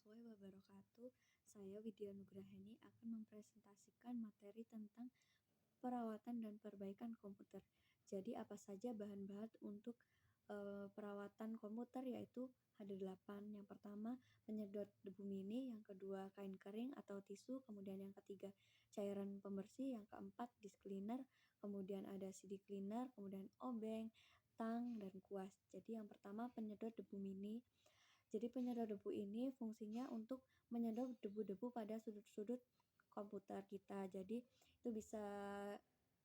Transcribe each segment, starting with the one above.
warahmatullahi wabarakatuh. Saya Widya Nugraheni akan mempresentasikan materi tentang perawatan dan perbaikan komputer. Jadi apa saja bahan-bahan untuk perawatan komputer yaitu ada 8. Yang pertama penyedot debu mini, yang kedua kain kering atau tisu, kemudian yang ketiga cairan pembersih, yang keempat disk cleaner, kemudian ada CD cleaner, kemudian obeng, tang, dan kuas. Jadi yang pertama penyedot debu mini. Jadi penyedot debu ini fungsinya untuk menyedot debu-debu pada sudut-sudut komputer kita. Jadi itu bisa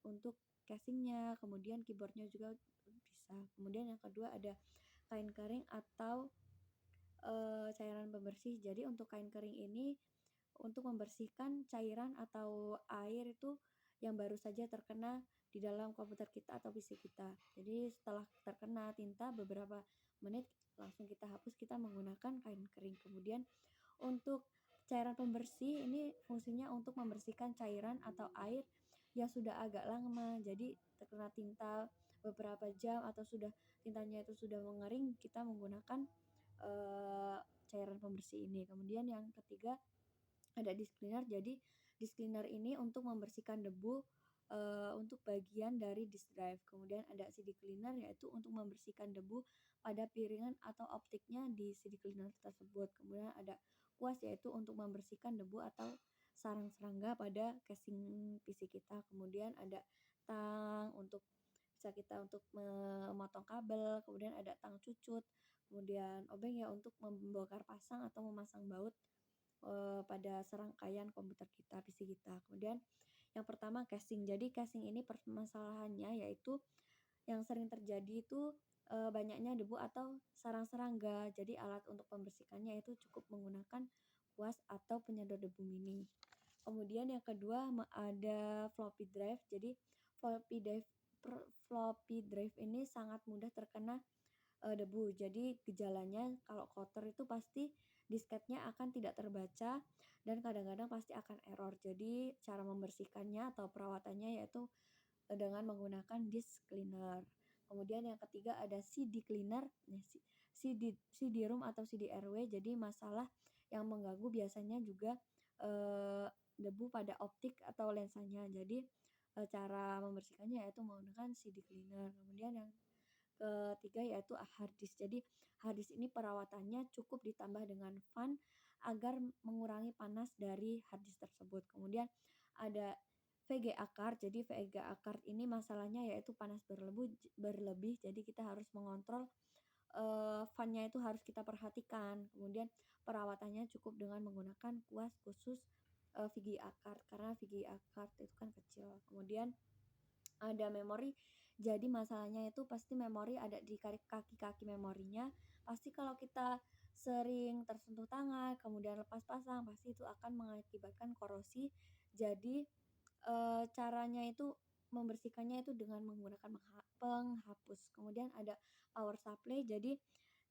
untuk casingnya, kemudian keyboardnya juga bisa. Kemudian yang kedua ada kain kering atau cairan pembersih. Jadi untuk kain kering ini untuk membersihkan cairan atau air itu yang baru saja terkena di dalam komputer kita atau PC kita. Jadi setelah terkena tinta beberapa menit langsung kita hapus, kita menggunakan kain kering. Kemudian untuk cairan pembersih ini fungsinya untuk membersihkan cairan atau air yang sudah agak lama, jadi terkena tinta beberapa jam atau tintanya itu sudah mengering, kita menggunakan cairan pembersih ini. Kemudian yang ketiga ada disk cleaner. Jadi disk cleaner ini untuk membersihkan debu untuk bagian dari disk drive. Kemudian ada CD cleaner yaitu untuk membersihkan debu pada piringan atau optiknya di CD cleaner tersebut. Kemudian ada kuas yaitu untuk membersihkan debu atau sarang serangga pada casing PC kita. Kemudian ada tang untuk memotong kabel, kemudian ada tang cucut, kemudian obeng ya untuk membongkar pasang atau memasang baut pada serangkaian komputer kita, PC kita. Kemudian yang pertama casing. Jadi casing ini permasalahannya yaitu yang sering terjadi itu banyaknya debu atau sarang serangga. Jadi alat untuk pembersihkannya itu cukup menggunakan kuas atau penyedot debu mini. Kemudian yang kedua ada floppy drive. Jadi floppy drive ini sangat mudah terkena debu. Jadi gejalanya kalau kotor itu pasti disketnya akan tidak terbaca dan kadang-kadang pasti akan error. Jadi cara membersihkannya atau perawatannya yaitu dengan menggunakan disk cleaner. Kemudian yang ketiga ada CD cleaner, CD-ROM atau CD-RW. Jadi masalah yang mengganggu biasanya juga debu pada optik atau lensanya. Jadi cara membersihkannya yaitu menggunakan CD cleaner. Kemudian yang ketiga yaitu hard disk. Jadi hard disk ini perawatannya cukup ditambah dengan fan agar mengurangi panas dari hard disk tersebut. Kemudian ada VGA card. Jadi VGA card ini masalahnya yaitu panas berlebih. Jadi kita harus mengontrol fan-nya itu harus kita perhatikan. Kemudian perawatannya cukup dengan menggunakan kuas khusus VGA card karena VGA card itu kan kecil. Kemudian ada memori. Jadi masalahnya itu pasti memori ada di kaki-kaki memorinya. Pasti kalau kita sering tersentuh tangan, kemudian lepas pasang, pasti itu akan mengakibatkan korosi. Jadi caranya itu membersihkannya itu dengan menggunakan penghapus. Kemudian ada power supply. Jadi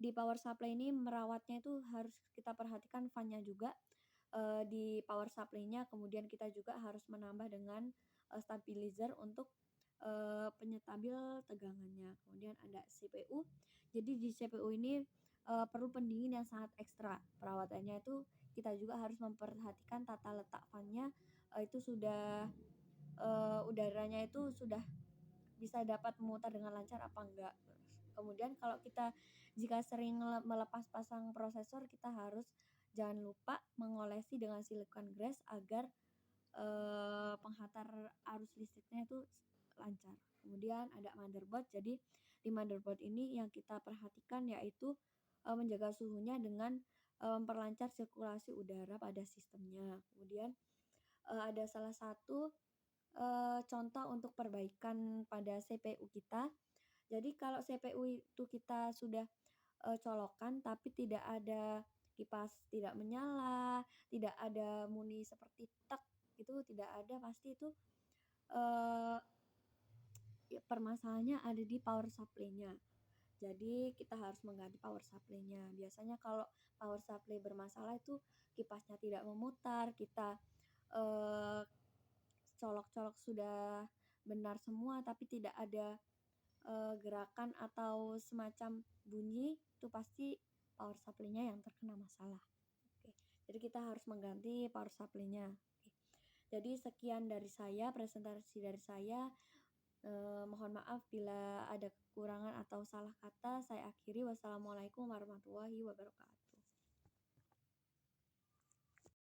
di power supply ini merawatnya itu harus kita perhatikan fan-nya juga di power supply-nya. Kemudian kita juga harus menambah dengan stabilizer untuk penyetabil tegangannya. Kemudian ada CPU. Jadi di CPU ini perlu pendingin yang sangat ekstra. Perawatannya itu kita juga harus memperhatikan tata letak fan-nya itu sudah udaranya itu sudah bisa dapat memutar dengan lancar apa enggak. Kemudian kalau kita jika sering melepas pasang prosesor, kita harus jangan lupa mengolesi dengan silikon grease agar penghantar arus listriknya itu lancar. Kemudian ada motherboard. Jadi di motherboard ini yang kita perhatikan yaitu menjaga suhunya dengan memperlancar sirkulasi udara pada sistemnya. Kemudian ada salah satu contoh untuk perbaikan pada CPU kita. Jadi kalau CPU itu kita sudah colokan tapi tidak ada kipas tidak menyala, tidak ada bunyi seperti tek itu tidak ada, pasti itu permasalahannya ada di power supply-nya. Jadi kita harus mengganti power supply-nya. Biasanya kalau power supply bermasalah itu kipasnya tidak memutar, kita colok-colok sudah benar semua tapi tidak ada gerakan atau semacam bunyi, itu pasti power supply-nya yang terkena masalah. Oke, jadi kita harus mengganti power supply-nya. Oke. Jadi sekian dari saya, presentasi dari saya. Mohon maaf bila ada kekurangan atau salah kata. Saya akhiri. Wassalamualaikum warahmatullahi wabarakatuh.